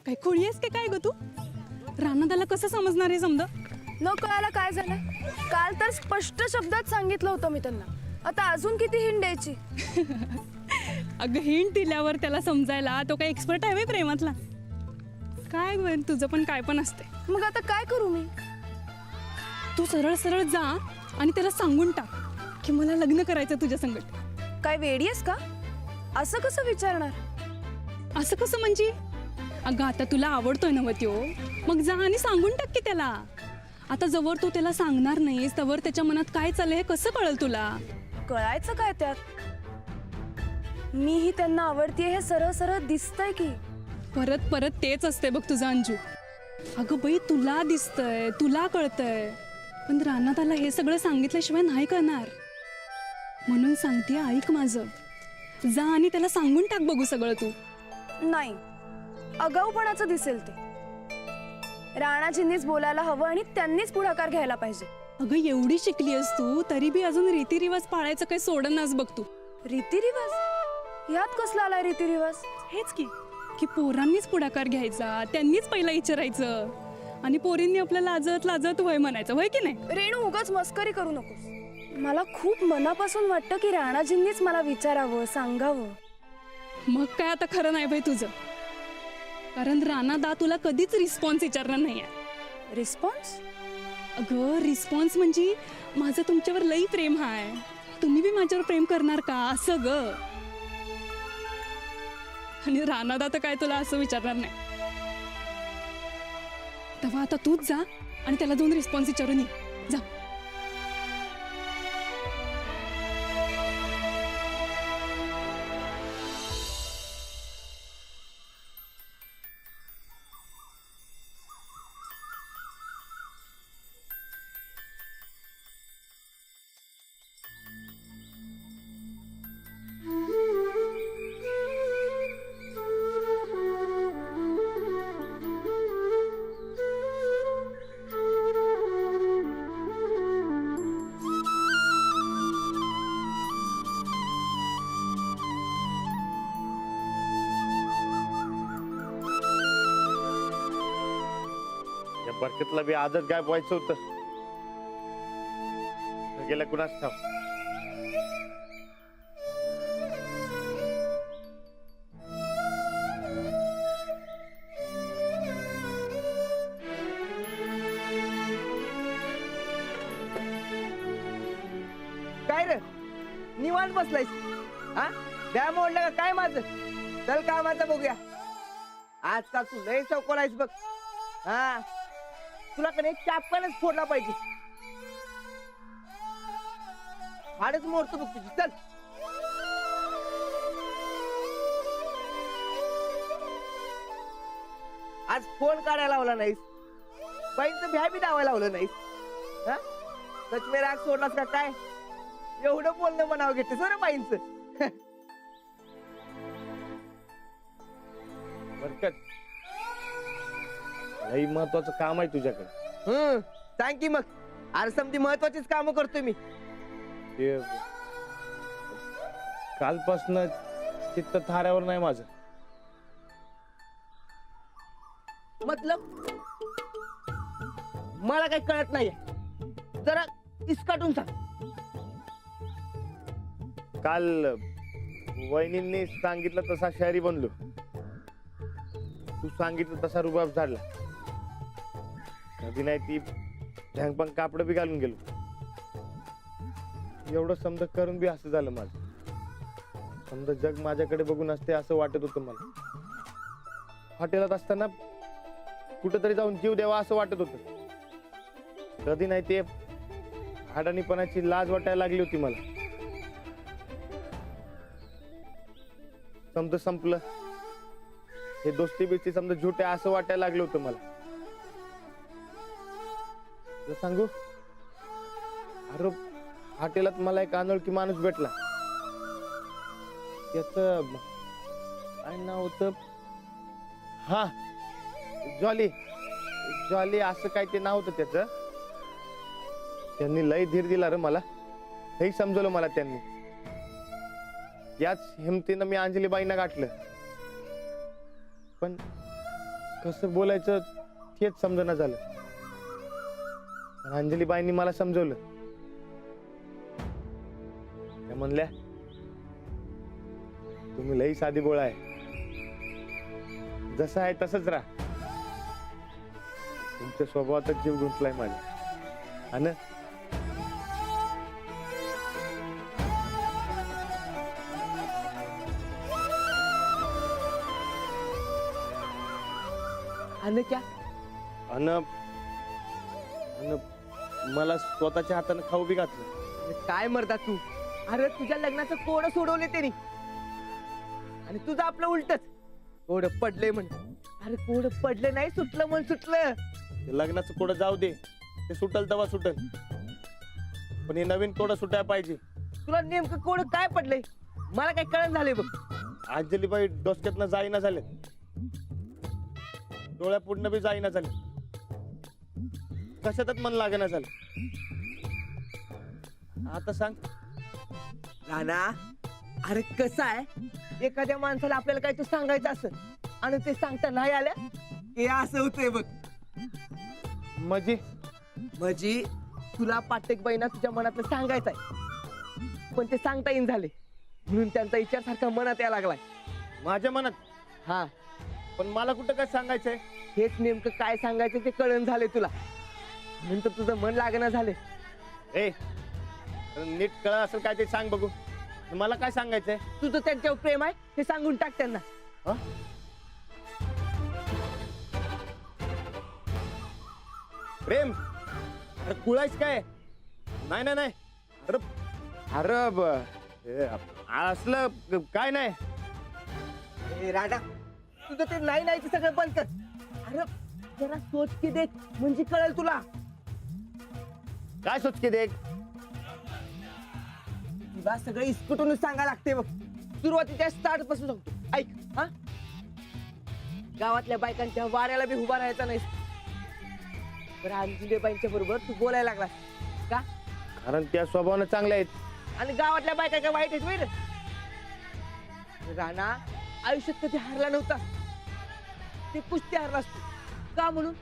काय खोळी आहेस की काय ग तू? रानादाला कसं समजणार हे समजा? न कळायला काय झालं? काल तर स्पष्ट शब्दात सांगितलं होतं मी त्यांना. आता अजून किती हिंड द्यायची? अगं हिंट दिल्यावर त्याला समजायला तो काय एक्सपर्ट आहे व्हय प्रेमातला? काय ग तुझं पण काय पण असते. मग आता काय करू मी? तू सरळ सरळ जा आणि त्याला सांगून टाक की मला लग्न करायचं तुझ्या संगत. काय वेडी आहेस का? असं कसं विचारणार? असं कसं म्हणजे? अगं आता तुला आवडतोय ना त्यो, मग जा आणि सांगून टाक की त्याला. आता जवळ तू त्याला सांगणार नाहीस तवर त्याच्या मनात काय चाललंय हे कसं कळेल तुला? कळायचं काय त्यात? मीही त्यांना आवडतीये हे सरळ सरळ दिसतंय की. परत परत तेच असते बघ तुझं अंजू. अगं बाई तुला दिसतंय, तुला कळतंय, पण रानात आला हे सगळं सांगितल्याशिवाय नाही कळणार. म्हणून सांगते ऐक माझं, जा आणि त्याला सांगून टाक बघू सगळं तू. नाही, आगाऊपणाचं दिसेल ते. राणाजींनीच बोलायला हवं आणि त्यांनीच पुढाकार घ्यायला पाहिजे. अगं एवढी शिकली आहेस तू तरी बी अजून रीतिरिवाज पाळायचं काही सोडणास बघ तू. रीतिरिवाज? यात कसला आलाय रीतिरिवाज? हेच की पोरांनीच पुढाकार घ्यायचा, त्यांनीच पहिला विचारायचं आणि पोरींनी आपलं लाजत लाजत वय म्हणायचं, वय की नाही? रेणू, उगाच मस्करी करू नकोस. मला खूप मनापासून वाटतं की राणाजींनीच मला विचारावं, सांगावं. मग काय आता खरं नाही बाई तुझं, कारण राणादा तुला कधीच रिस्पॉन्स विचारणार नाहीये. रिस्पॉन्स? अगं रिस्पॉन्स म्हणजे माझं तुमच्यावर लई प्रेम हाय, तुम्ही बी माझ्यावर प्रेम करणार का असं ग. आणि राणादा तर काय तुला असं विचारणार नाही. तेव्हा आता तूच जा आणि त्याला जाऊन रिस्पॉन्स विचारून ये. जा. बरकतला बी आजच गायब व्हायचं होतं, गेला कुणाच ठाव. काय रे निवांत बसलायस? हा डॅम ओढलं का काय माझं? चल कामाचं बघूया. आजकाल तू लय चौकोर आहेस बघ. हा तुला कधी चापकानच फोडला पाहिजे. हाडच मोडतो बघ तुझी. चल आज फोन काढायला लावला नाहीस, बाईंचं भ्या बी दावायला लावलं नाहीस. हा सचमे राग सोडलास का काय? एवढं बोलणं म्हणावं घेतेस बरं बाईंचं. बरकत लई महत्वाचं काम आहे तुझ्याकडे. सांग की मग. अरे समधी महत्वाचीच कामं करतोय मी. ते कालपासनं चित्त थाऱ्यावर नाही माझं. मतलब मला काही कळत नाहीये, जरा इसकाटून सांग. काल वहिनींनी सांगितलं तसा शहरी बनलो, तू सांगितलं तसा रुबाब झाडला. कधी नाही ती झँगपंग कापड बी घालून गेलो. एवढं समजा करून बी असं झालं माझं. समजा जग माझ्याकडे बघून असते असं वाटत होतं मला. हॉटेलात असताना कुठंतरी जाऊन जीव द्यावा असं वाटत होतं. कधी नाही ते हाडानीपणाची लाज वाटायला लागली होती मला. समजा संपलं, हे दोस्ती बिस्ती समजा झुटे असं वाटायला लागलं होतं मला. सांगू, अरे हॉटेलात मला एक अनोळखी माणूस भेटला. त्याच काय नाव होतं? हा जॉली, जॉली असं काय ते नाव होतं त्याच. त्यांनी लय धीर दिला रे मला, हे समजवलं मला त्यांनी. याच हिमतीनं मी अंजलीबाईंना गाठलं. पण कसं बोलायचं तेच समजणं झालं. पण अंजलीबाईंनी मला समजवलं. त्या म्हणल्या तुम्ही लई साधी बोळा आहे, जसं आहे तसंच राहा. तुमच्या स्वभावातच जीव गुंतलाय माझ्या. हा ना? आणि क्या अन अन मला स्वतःच्या हाताने खाऊ बी घातलं. अरे काय मरदा तू. अरे तुझ्या लग्नाचं कोड सोडवले त्यांनी आणि तुझं आपलं उलटच. कोड पडले म्हण. अरे कोड पडले नाही, सुटलं म्हण सुटलं. ते लग्नाचं कोडं जाऊ दे, ते सुटल तेव्हा सुटल. पण हे नवीन कोडं सुटायला पाहिजे. तुला नेमकं कोड काय पडलंय मला काय कळण झालंय बघ. अंजलीबाई डोसक्यातनं जाईना झाले, डोळ्या पुढनं बी जाईना झाले, कशातच मन लागेना झालं. आता सांग राणा, अरे कसं आहे, एखाद्या माणसाला आपल्याला काहीतरी सांगायचं असेल आणि ते सांगता नाही आलं हे असं होतंय बघ. म्हणजे तुला पाटेकबाईंना तुझ्या मनातलं सांगायचं आहे, पण ते सांगता येईन झाले म्हणून त्यांचा विचार सारखा मनात यायला लागलाय. माझ्या मनात. हा, पण मला कुठं काय सांगायचंय. हेच नेमकं काय सांगायचं ते कळण झाले तुला, म्हणून तर तुझं मन लागणं झाले. ए नीट कळ असेल काय ते सांग बघू. मला काय सांगायचंय. तुझं त्यांच्यावर प्रेम आहे हे सांगून टाक त्यांना. हं? प्रेम? अरे कुळायच काय. नाही नाही नाही. अरे अरे हे असलं काय नाही. ए राडा, तुझं ते नाही नाही ते सगळं बंद कर. अरे जरा सोच की देख म्हणजे कळेल तुला. काय सोचके देख. तुला सगळं इस्कुटूनच सांगायला लागते बघ. सुरुवातीच्या स्टार्ट पासून सांगतो ऐक. हा, गावातल्या बायकांच्या वाऱ्याला बी उभा राहायचा नाही. बरं अंजलीबाईंच्या बरोबर तू बोलायला लागला का? कारण त्या स्वभावानं चांगल्या आहेत. आणि गावातल्या बायका काय वाईट आहेत माहिती? राणा आयुष्यात कधी हारला नव्हता, ते कुस्ती हारला असतो का म्हणून.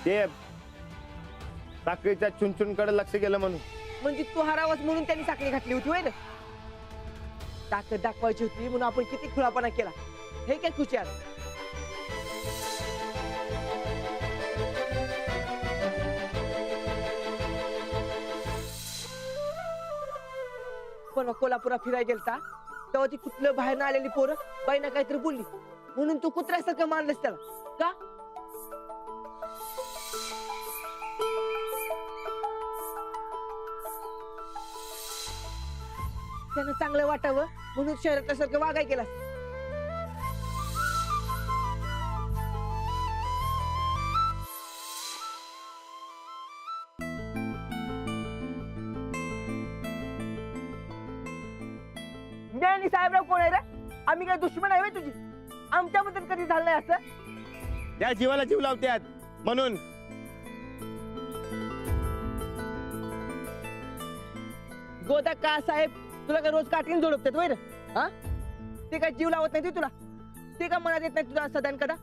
ते साखळीच्या चुनचुनकडे लक्ष गेलं म्हणून. म्हणजे तू हारावास म्हणून त्यांनी साखळी घातली होती होय ना. ताकद दाखवायची होती म्हणून आपण किती खुळापणा केला. हे काय खुशाल. पण कोल्हापुरात फिरायला गेलता तेव्हा ती कुठलं बाहेर ना आलेली पोरं बाईना काहीतरी बोलली म्हणून तू कुत्र्यासारखं मानलंस त्याला का? त्यानं चांगलं वाटावं म्हणून शहरातल्यासारखं वागाय केला. ज्ञानी साहेबराव कोण आहे रे? आम्ही काय दुश्मन आहे तुझी? आमच्याबद्दल कधी झालं नाही असं. त्या जीवाला जीव लावत्यात म्हणून. गोदा का साहेब तुला काय रोज काठीन जोडतात वय रे? हा, ते काय जीव लावत नाही ते तुला? ते का मनात येत नाही तुझा सदान कदा?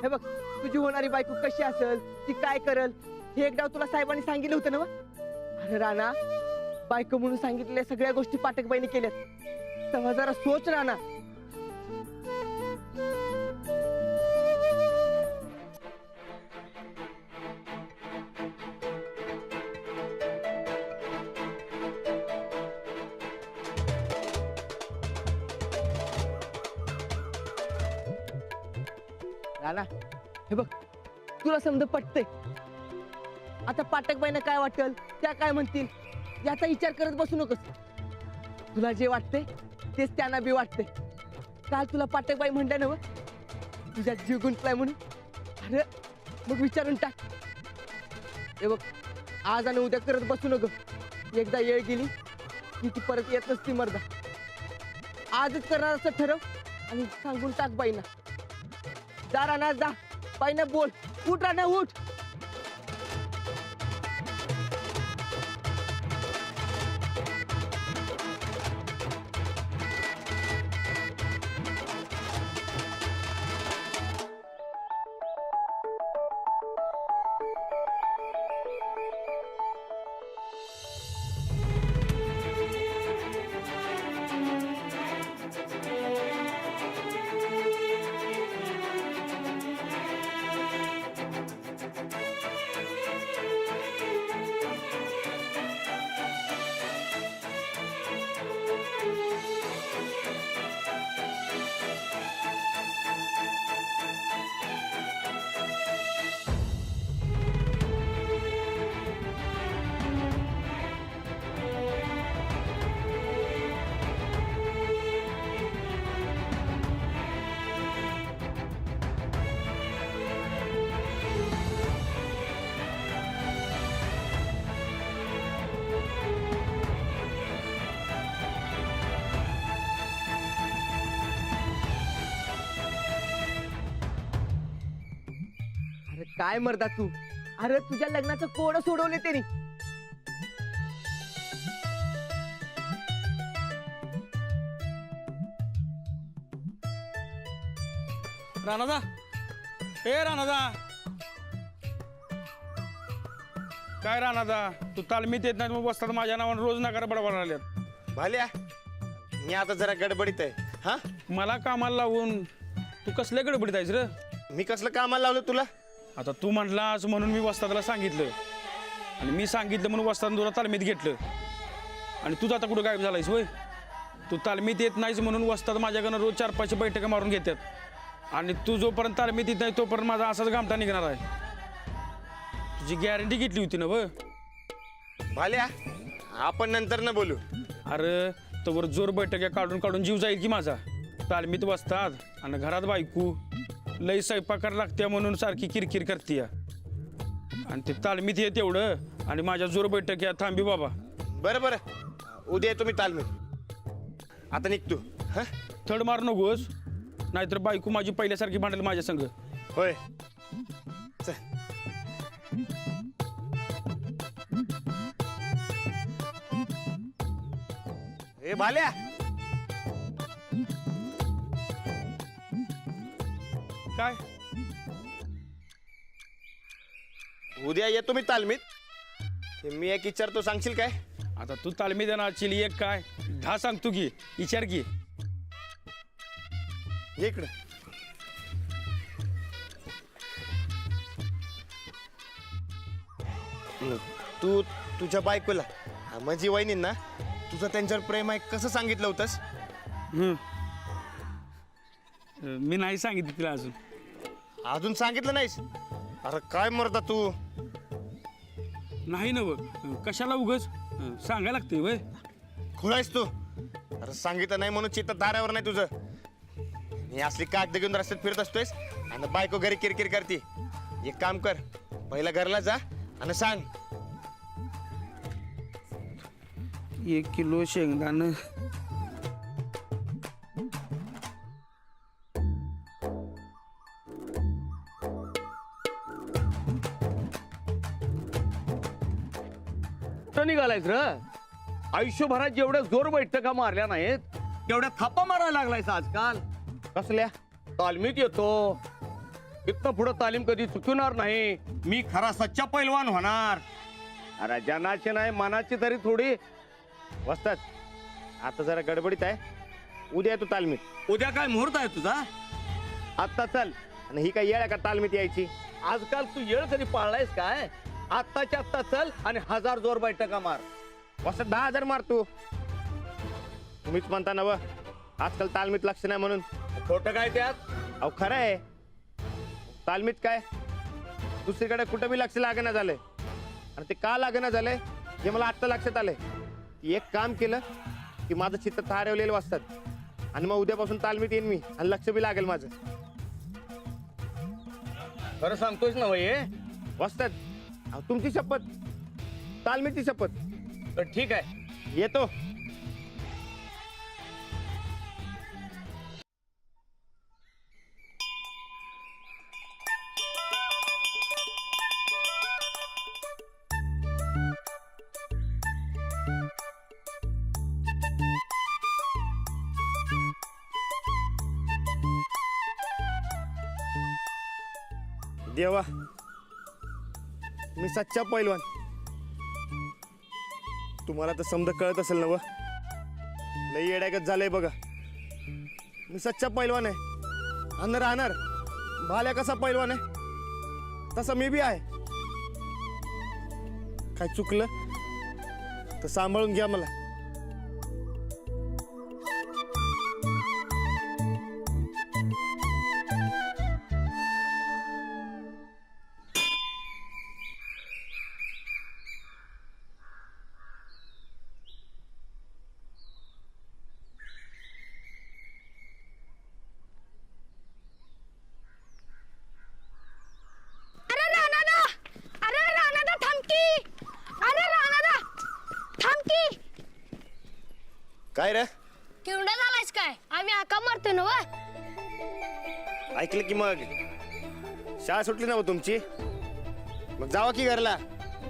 हे बघ तुझी होणारी बायको कशी असेल, ती काय करल हे एकदा तुला साहेबांनी सांगितलं होतं ना. अरे राणा, बायको म्हणून सांगितलेल्या सगळ्या गोष्टी पाठकबाईने केल्यात. तेव्हा जरा सोच राणा. राणा हे बघ तुला समजा पटतंय. आता पाठकबाईंना काय वाटेल, त्या काय म्हणतील याचा विचार करत बसू नकोस. तुला जे वाटतंय तेच त्यांना बी वाटतंय. काल तुला पाठकबाई म्हणल्या ना तुझ्या जीव गुंतलाय म्हणून. अरे मग विचारून टाक. हे बघ आज आणि उद्या करत बसू नको. एकदा येळ गेली की ती परत येत नसती मर्दा. आजच करणार असं ठरव आणि सांगून टाक बाईंना. जा राणा जा, बाईंना बोल. उठ राणा उठ. काय मर्दा तू, अरे तुझ्या लग्नाचं कोड सोडवले त्यांनी. राणादा, ए राणादा, काय राणादा, तू तालमीत येत नाही मग बसतात माझ्या नावानं रोज नकार बडबड राहिल्यात. भाल्या मी आता जरा गडबडीत आहे. हा मला कामाला लावून तू कसल्या गडबडीत आहेस रे? मी कसलं कामाला लावलं तुला? आता तू म्हटलास म्हणून मी वस्तादला सांगितलं आणि मी सांगितलं म्हणून वस्तादनं तुला तालमीत घेतलं आणि तुझं आता कुठं गायब झालायस होय? तू तालमीत येत नाहीस म्हणून वस्ताद माझ्याकडनं रोज 4-5 बैठका मारून घेतात आणि तू जोपर्यंत तालमीत येत नाही तोपर्यंत माझा असाच गामठा निघणार आहे. तुझी गॅरंटी घेतली होती ना व? भाल्या आपण नंतर न बोलू. अरे तोवर जोर बैठक्या काढून काढून जीव जाईल की माझा. तालमीत बसतात आणि घरात बायको लई स्वयंपाक करायला लागते म्हणून सारखी किरकिर करते आणि ते तालमीत येत एवढं आणि माझ्या जोर बैठक्या थांबी बाबा. बरं बरं उद्या येतो मी तालमीत. आता निघतो. हा थड मार नकोस नाहीतर बायको माझी पहिल्यासारखी भांडेल माझ्या संग. होय चल. ए भाल्या काय उद्या येतो मी तालमीत. ते मी एक विचारतो सांगशील काय? आता तू तालमीत येणार चिली एक काय 10 सांगतो की विचार की. ये इकडं. तू तुझ्या बायकोला माझी वहिनींना तुझं त्यांच्यावर प्रेम आहे कसं सांगितलं होतंस? मी नाही सांगितलं तिला अजून. अजून सांगितलं नाहीस? अरे काय मरता तू. नाही ना बघ कशाला उगच सांगायला लागते वय. खुळायस तू. अरे सांगितलं नाही म्हणून चित्त दारावर नाही तुझं. मी असली कागद घेऊन रस्त्यात फिरत असतोयस आणि बायको घरी किरकिर करते. एक काम कर पहिला घरला जा आणि सांग. 1 किलो शेंगदाणं. कुठं निघालायस र? आयुष्यभरात जेवढ्या जोर बैठका मारल्या नाहीत तेवढ्या थापा मारायला लागलायस आजकाल. कसल्या? तालमीत येतो, इथनं पुढं तालीम कधी चुकणार नाही, मी खरा सच्चा पैलवान होणार. अरे जनाची नाही मनाची तरी थोडी. वस्तात आता जरा गडबडीत आहे. उद्या येतो तालमीत. उद्या काय मुहूर्त आहे तुझा? आत्ता चल. आणि ही काय येळ आहे का तालमीत यायची? आजकाल तू येळ कधी पाळलायस काय? आत्ताच्या आत्ता चल आणि 1000 जोर बैठका मार. वस्तात 10,000 मारतो. तुम्हीच म्हणता ना व आजकाल तालमीत लक्ष नाही म्हणून. खोटं काय त्यात? अहो खरं आहे. तालमीत काय दुसरीकडे कुठं बी लक्ष लागणं झालंय आणि ते का लागणं झालंय हे मला आत्ता लक्षात आलंय. एक काम केलं की माझं चित्त थारवलेलं वाचतात आणि मग उद्यापासून तालमीत येईन मी आणि लक्ष बी लागेल माझं. खरं सांगतोयस ना हे? वाचतात. तुमची शपथ, तालमीची शपथ. तर ठीक आहे. येतो. देवा मी सच्चा पैलवान. तुम्हाला तर समजा कळत असेल ना व लई येड्यागत झालंय बघा. मी सच्चा पैलवान आहे आणि राहणार. भाल्या कसा पैलवान आहे तसा मी बी आहे. काय चुकलं तर सांभाळून घ्या मला. काय रे? केवढा झालायस काय? आम्ही हाका मारतो ना वा. ऐकलं की मग शाळा सुटली ना हो तुमची, मग जावा की घरला.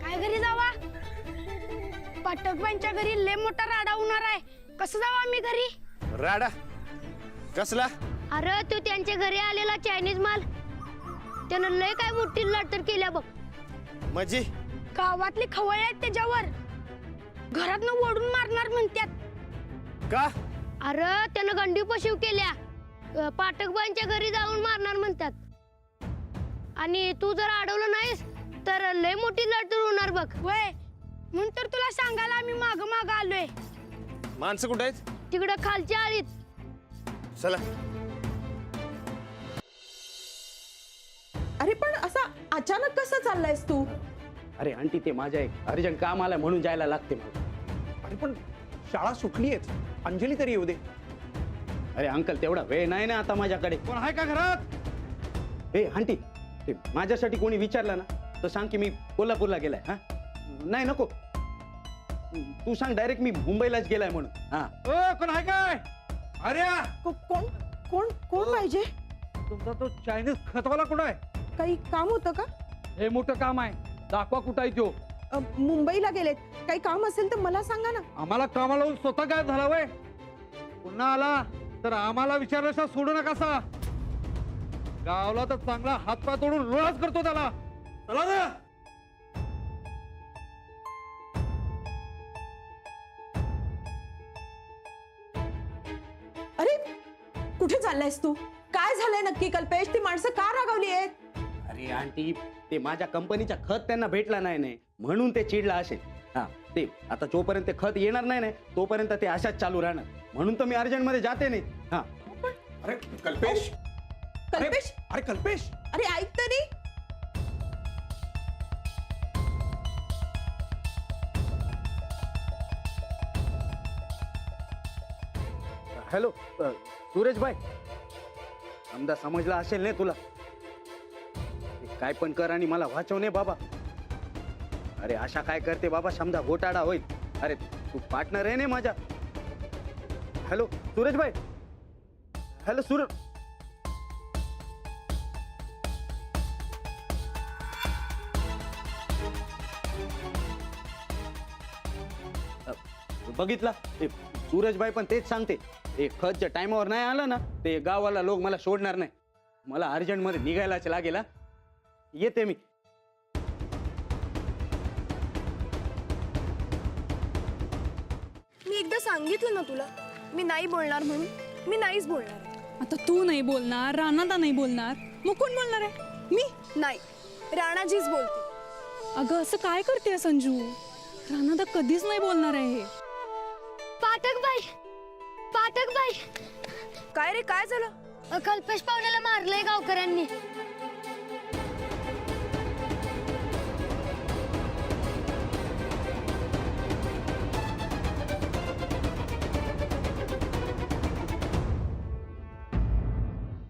काय घरी जावा? पाठकबाईंच्या घरी लय मोठा राडा होणार आहे. कसं जावा आम्ही घरी? राडा कसला? अरे तू त्यांच्या घरी आलेला चायनीज माल त्यानं लय काय मोठी लढतर केल्या बघ. माझी गावातले खवळे आहेत त्याच्यावर. घरातनं ओढून मारणार म्हणतात. का? अरे त्यानं गंडी पशिव केल्या. पाठकबाईंच्या घरी जाऊन मारणार म्हणतात. आणि तू जर अडवलं नाहीस तर लय मोठी लढतर होणार बघ. वय म्हणून तर तुला सांगायला आम्ही माग माग आलोय. माणसं कुठे आहेत? तिकडं खालच्या आळीत. चला. अरे पण असा अचानक कसं चाललायस तू? अरे आंटी ते माझ्या एक अर्जंट काम आलं म्हणून जायला लागते मला. अरे पण शाळा सुटली आहे, अंजली तरी येऊ दे. अरे अंकल तेवढा वेळ नाही ना आता माझ्याकडे. कोण आहे का घरात? हे आंटी ते माझ्यासाठी कोणी विचारलं ना तर सांग की मी कोल्हापूरला गेलाय. हा नाही नको, तू सांग डायरेक्ट मी मुंबईलाच गेलाय म्हणून. हा कोण आहे काय? अरे कोण कोण कोण पाहिजे? तुमचा तो चायनीज खतवाला कुठं आहे? काही काम होतं का? हे मोठं काम आहे, दाखवा कुठं आहे तो. मुंबईला गेलेत. काही काम असेल तर मला सांगा ना. आम्हाला कामाला लावून स्वतः काय झाला वय? पुन्हा आला तर आम्हाला विचारल्याशिवाय सोडू नका. गावला तर चांगला हातपाय तोडून रोळाच करतो त्याला. चला ना. अरे कुठे चाललायस तू? काय झालंय नक्की कल्पेश? ती माणसं का रागावली आहेत? अरे आंटी ते माझ्या कंपनीचा खत त्यांना भेटला नाही म्हणून ते चिडला असेल. हा ते आता जोपर्यंत ते खत येणार नाही तोपर्यंत ते अशाच चालू राहणार म्हणून तर मी अर्जंट मध्ये जाते नाही. हा अरे कल्पेश, कल्पेश अरे कल्पेश, अरे ऐक तरी. हॅलो सुरेश भाई, समजा समजला असेल नाही तुला. काय पण कर आणि मला वाचवणे बाबा. अरे अशा काय करते बाबा, समजा घोटाळा होईल. अरे तू पार्टनर आहे ना माझा. हॅलो सुरेश भाई, हॅलो सूरज. बघितला सूरजबाई पण तेच सांगते. ते खतच्या टायमावर नाही आलं ना ते गावाला लोक मला सोडणार नाही. मला अर्जंट मध्ये निघायलाच लागेल. येते मी. मी एकदा सांगितलं ना तुला मी नाही बोलणार म्हणून. मी नाहीच बोलणार. आता तू नाही बोलणार, राणादा नाही बोलणार, मग कोण बोलणार आहे? मी? नाही, राणाजीच बोलते. अगं असं काय करते संजू? राणादा कधीच नाही बोलणार आहे. पाठकबाई काय रे, काय झालं? कल्पेश पाहुण्याला मारलंय गावकऱ्यांनी.